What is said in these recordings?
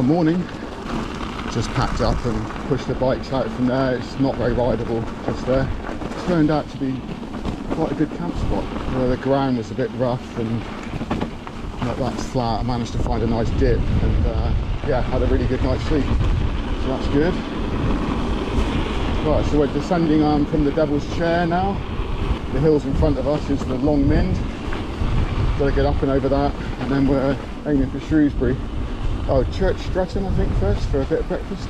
morning. Just packed up and pushed the bikes out from there. It's not very rideable just there. It's turned out to be quite a good camp spot. Where the ground was a bit rough and not that flat, I managed to find a nice dip and yeah, had a really good night's sleep. So that's good. Right, so we're descending from the Devil's Chair now. The hills in front of us is the Long Mynd. Got to get up and over that, and then we're aiming for Shrewsbury. Oh, Church Stretton I think first for a bit of breakfast.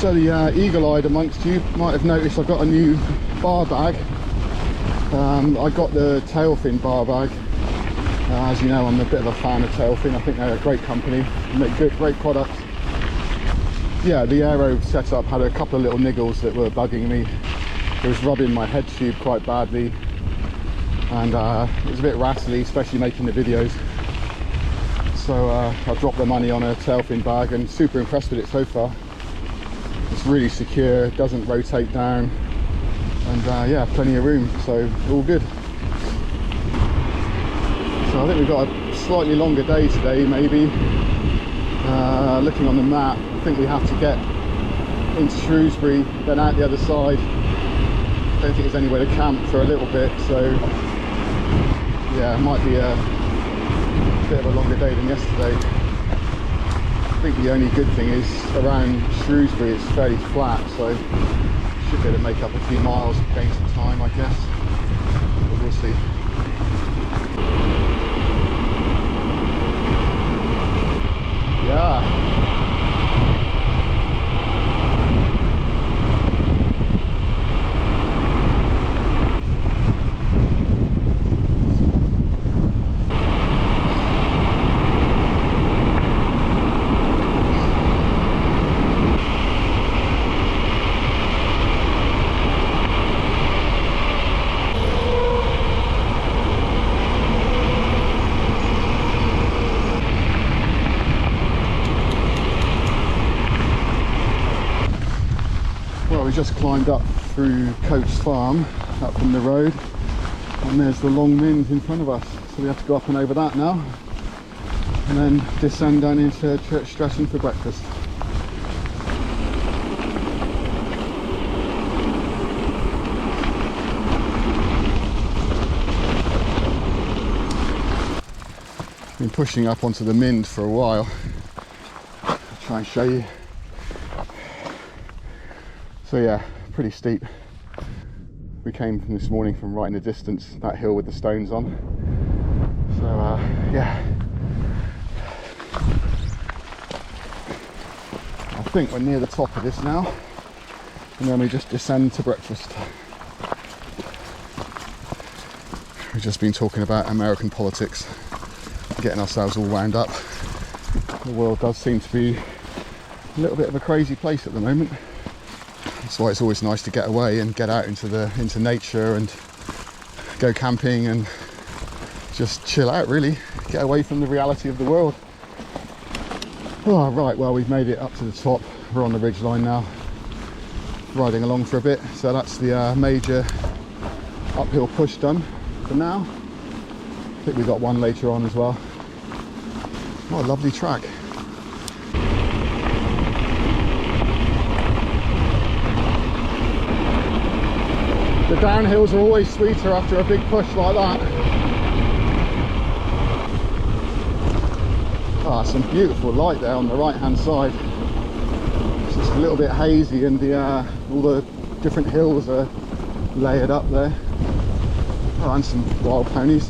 So the eagle-eyed amongst you might have noticed I've got a new bar bag. I got the Tailfin bar bag. As you know, I'm a bit of a fan of Tailfin. I think they're a great company, make great products. Yeah, the aero setup had a couple of little niggles that were bugging me. It was rubbing my head tube quite badly, and it was a bit rattly, especially making the videos. So I dropped the money on a Tailfin bag and super impressed with it so far. It's really secure, doesn't rotate down, and yeah, plenty of room, so all good. So I think we've got a slightly longer day today, maybe. Looking on the map, I think we have to get into Shrewsbury, then out the other side. I don't think there's anywhere to camp for a little bit, so yeah, it might be a bit of a longer day than yesterday. I think the only good thing is around Shrewsbury it's fairly flat, so should be able to make up a few miles and gain some time, I guess, but we'll see. Yeah. We just climbed up through Coates Farm, up from the road, and there's the Long Mynd in front of us. So we have to go up and over that now, and then descend down into Church Stretton for breakfast. Been pushing up onto the Mynd for a while. I'll try and show you. So yeah, pretty steep. We came from this morning from right in the distance, that hill with the stones on. So yeah, I think we're near the top of this now, and then we just descend to breakfast. We've just been talking about American politics, getting ourselves all wound up. The world does seem to be a little bit of a crazy place at the moment. That's why it's always nice to get away and get out into nature and go camping and just chill out, really. Get away from the reality of the world. Oh, right, well, we've made it up to the top. We're on the ridgeline now, riding along for a bit. So that's the major uphill push done for now. I think we've got one later on as well. What a lovely track. The downhills are always sweeter after a big push like that. Ah, some beautiful light there on the right hand side. It's just a little bit hazy, and all the different hills are layered up there. Oh, and some wild ponies.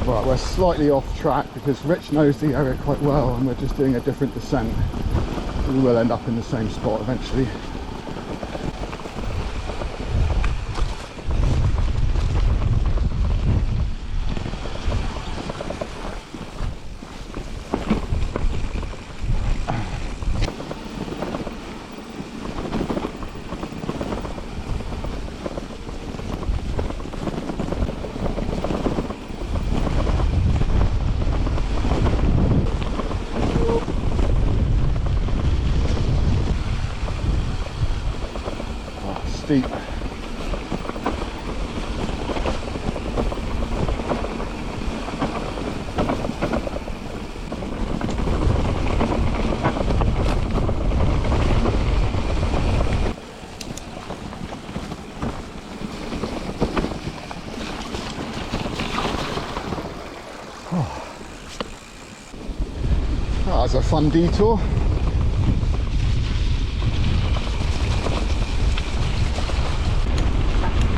Right, we're slightly off track because Rich knows the area quite well, and we're just doing a different descent. We will end up in the same spot eventually. Steep. was a fun detour.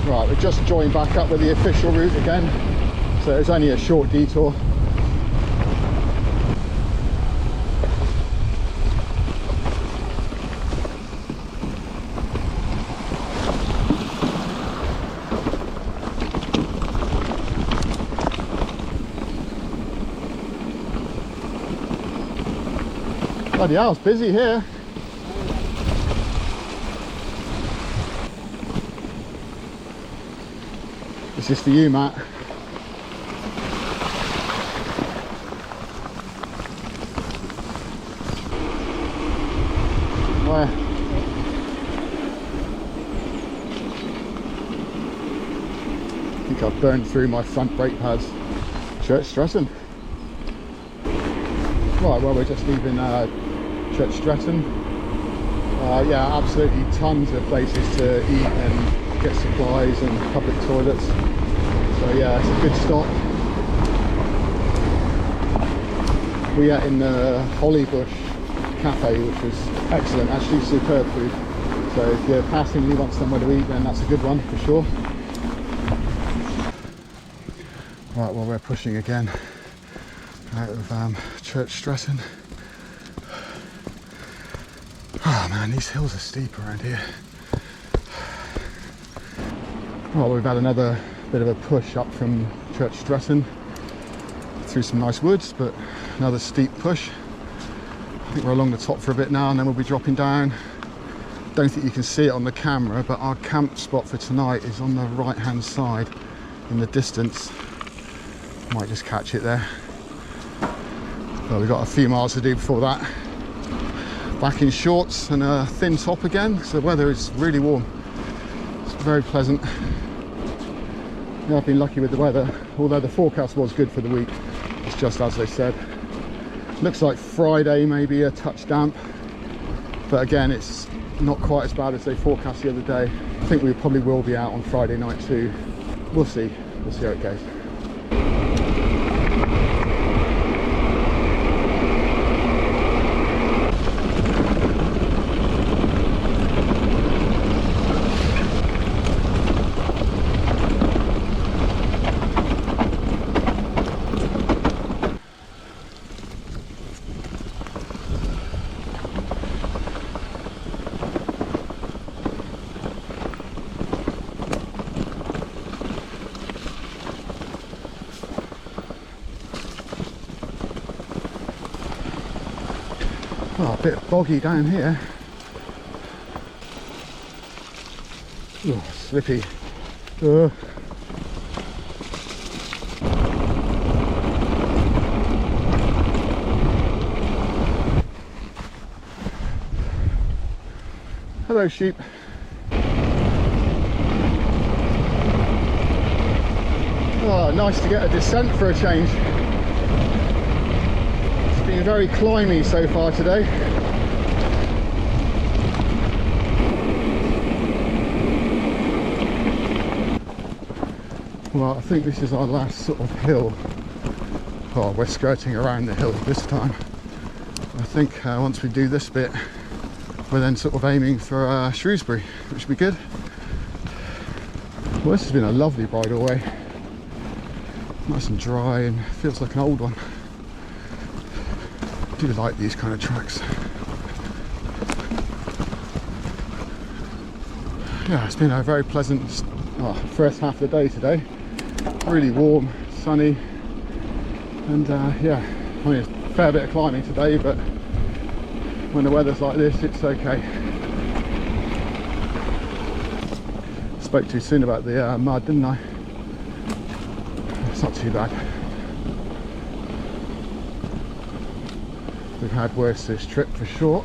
Right, we're just joined back up with the official route again, so it was only a short detour. Bloody hell, it's busy here. This is for you, Matt. Where? I think I've burned through my front brake pads. Church Stretton. Right, well, we're just leaving Church Stretton. Yeah, absolutely tons of places to eat and get supplies and public toilets. So yeah, it's a good stop. We ate in the Hollybush Cafe, which was excellent, actually superb food. So if you passingly want somewhere to eat, then that's a good one for sure. Right, well, we're pushing again out of Church Stretton. Oh man, these hills are steep around here. Well, we've had another bit of a push up from Church Stretton through some nice woods, but another steep push. I think we're along the top for a bit now, and then we'll be dropping down. Don't think you can see it on the camera, but our camp spot for tonight is on the right hand side in the distance. Might just catch it there. Well, we've got a few miles to do before that. Back in shorts and a thin top again, so the weather is really warm. It's very pleasant. Yeah, I've been lucky with the weather, although the forecast was good for the week. It's just as they said. Looks like Friday maybe a touch damp, but again, it's not quite as bad as they forecast the other day. I think we probably will be out on Friday night too. We'll see how it goes. Oh, a bit boggy down here. Oh, slippy. Hello, sheep. Oh, nice to get a descent for a change. Been very climby so far today. Well, I think this is our last sort of hill. Oh, we're skirting around the hill this time. I think once we do this bit, we're then sort of aiming for Shrewsbury, which would be good. Well, this has been a lovely bridle way. Nice and dry and feels like an old one. I do like these kind of tracks. Yeah, it's been a very pleasant first half of the day today. Really warm, sunny, and yeah, I mean, it's a fair bit of climbing today, but when the weather's like this, it's okay. Spoke too soon about the mud, didn't I? It's not too bad. We've had worse this trip for sure.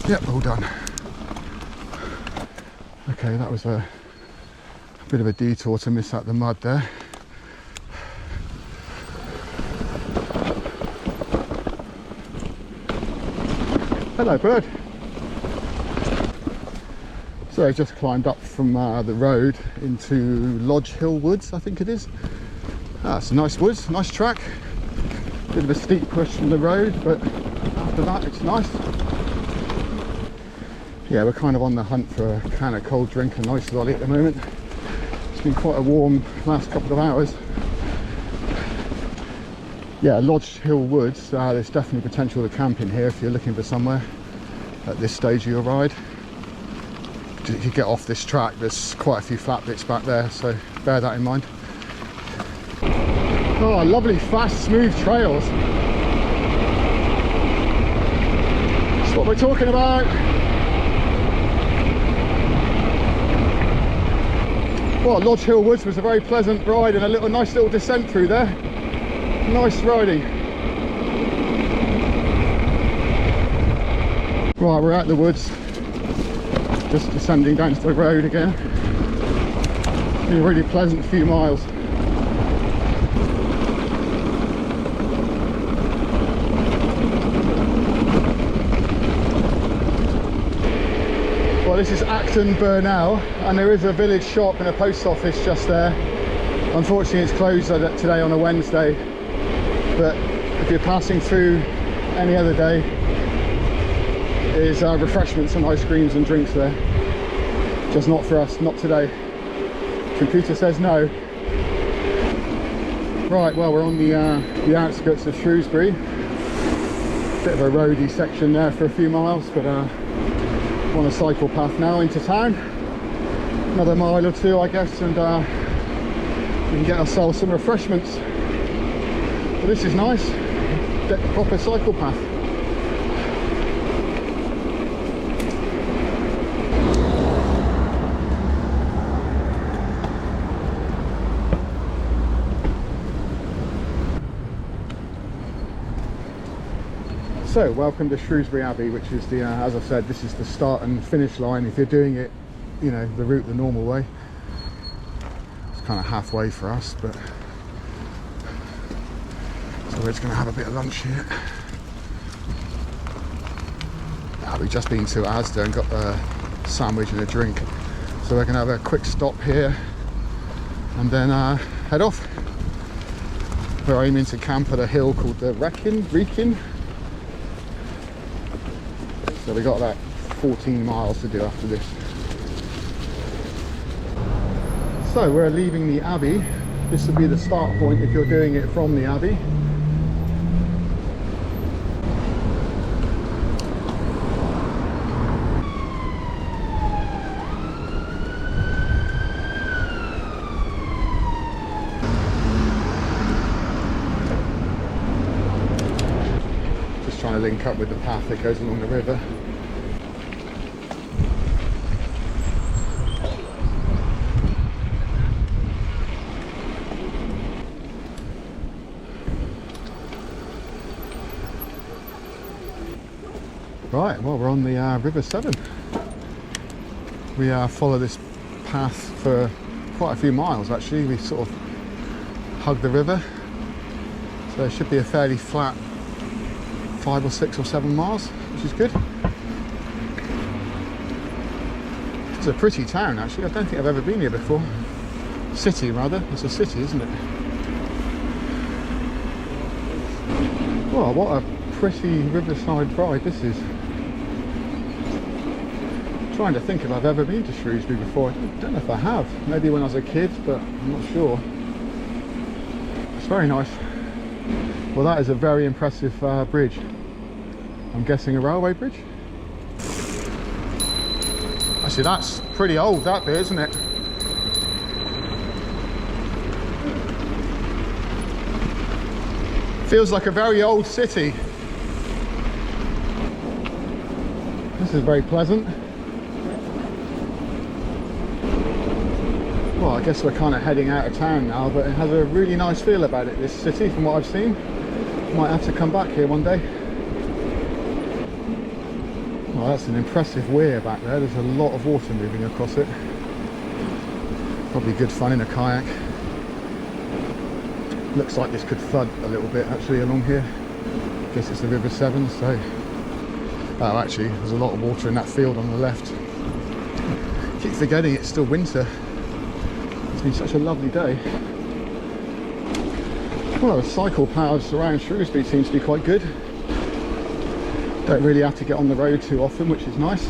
Yep, all done. Okay, that was a bit of a detour to miss out the mud there. Hello, bird. So I just climbed up from the road into Lodge Hill Woods, I think it is. It's a nice woods, nice track. Bit of a steep push from the road, but after that it's nice. Yeah, we're kind of on the hunt for a can of cold drink and nice lolly at the moment. It's been quite a warm last couple of hours. Yeah, Lodge Hill Woods, there's definitely potential to camp in here if you're looking for somewhere at this stage of your ride. If you get off this track, there's quite a few flat bits back there, so bear that in mind. Oh, lovely fast smooth trails. That's what we're talking about. Well, Lodge Hill Woods was a very pleasant ride and a nice little descent through there. Nice riding. Right, we're out the woods. Just descending down to the road again. It's been a really pleasant few miles. Well, this is Acton Burnell, and there is a village shop and a post office just there. Unfortunately it's closed today on a Wednesday, but if you're passing through any other day, there's refreshments and ice creams and drinks there. Just not for us, not today. Computer says no. Right, well, we're on the outskirts of Shrewsbury. Bit of a roady section there for a few miles, but on a cycle path now into town. Another mile or two, I guess, and we can get ourselves some refreshments. But this is nice, proper cycle path. So, welcome to Shrewsbury Abbey, which is the, as I've said, this is the start and finish line. If you're doing it, you know, the route the normal way, it's kind of halfway for us, but so we're just going to have a bit of lunch here. We've just been to Asda and got a sandwich and a drink, so we're going to have a quick stop here and then head off. We're aiming to camp at a hill called the Wrekin. So we've got about 14 miles to do after this. So we're leaving the Abbey. This will be the start point if you're doing it from the Abbey. Just trying to link up with the path that goes along the river. Right, well, we're on the River Severn. We follow this path for quite a few miles actually. We sort of hug the river, so it should be a fairly flat 5 or 6 or 7 miles, which is good. It's a pretty town actually. I don't think I've ever been here before. City rather, it's a city, isn't it? Well, what a pretty riverside ride this is. Trying to think if I've ever been to Shrewsbury before. I don't know if I have. Maybe when I was a kid, but I'm not sure. It's very nice. Well, that is a very impressive bridge. I'm guessing a railway bridge. Actually, that's pretty old, that bit, isn't it? Feels like a very old city. This is very pleasant. Well, I guess we're kind of heading out of town now, but it has a really nice feel about it, this city, from what I've seen. Might have to come back here one day. Well, that's an impressive weir back there. There's a lot of water moving across it. Probably good fun in a kayak. Looks like this could flood a little bit actually along here. Guess it's the River Severn, so Oh, actually, there's a lot of water in that field on the left. Keep forgetting it's still winter. It's been such a lovely day. Well, the cycle paths around Shrewsbury seems to be quite good. Don't really have to get on the road too often, which is nice.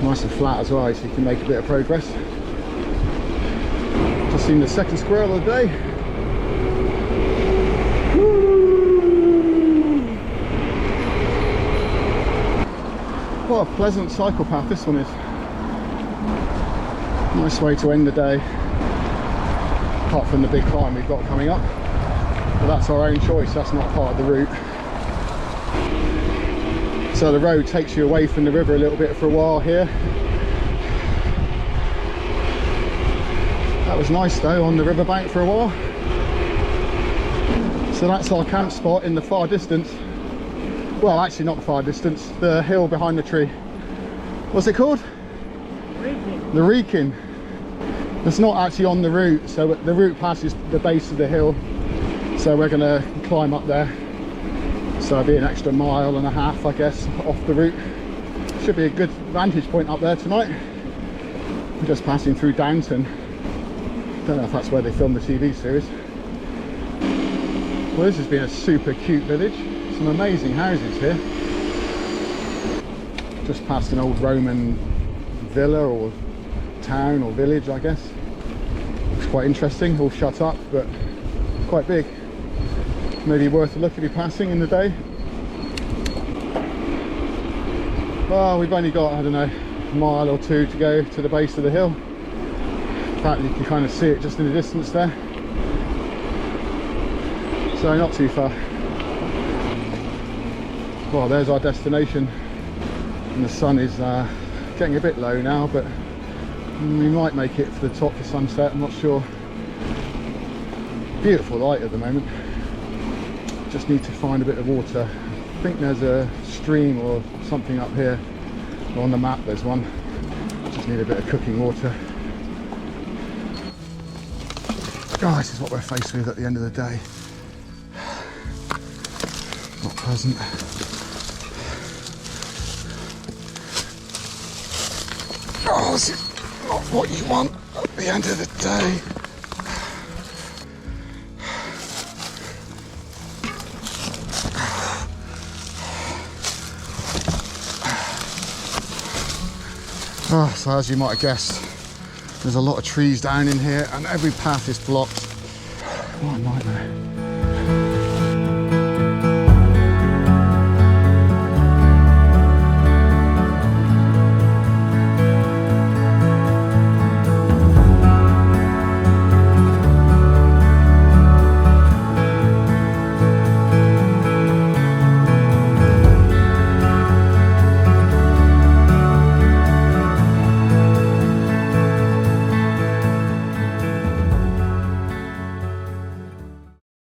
Nice and flat as well, so you can make a bit of progress. Just seen the second squirrel of the day. Woo! What a pleasant cycle path this one is. Nice way to end the day. Apart from the big climb we've got coming up. But that's our own choice, that's not part of the route. So the road takes you away from the river a little bit for a while here. That was nice though, on the riverbank for a while. So that's our camp spot in the far distance. Well, actually not the far distance, the hill behind the tree. What's it called? Wrekin. The Wrekin. It's not actually on the route, so the route passes the base of the hill. So we're gonna climb up there. So it'll be an extra mile and a half, I guess, off the route. Should be a good vantage point up there tonight. We're just passing through Downton. Don't know if that's where they filmed the TV series. Well, this has been a super cute village. Some amazing houses here. Just past an old Roman villa or town or village, I guess. Looks quite interesting, all shut up, but quite big. Maybe worth a look if you're passing in the day. Well, we've only got, I don't know, a mile or two to go to the base of the hill. In fact, you can kind of see it just in the distance there. So not too far. Well, there's our destination. And the sun is getting a bit low now, but we might make it for the top for sunset, I'm not sure. Beautiful light at the moment. Just need to find a bit of water. I think there's a stream or something up here. On the map there's one. Just need a bit of cooking water. Oh, this is what we're faced with at the end of the day. Not pleasant. Oh, this is not what you want at the end of the day. Oh, so as you might have guessed, there's a lot of trees down in here and every path is blocked. What a nightmare.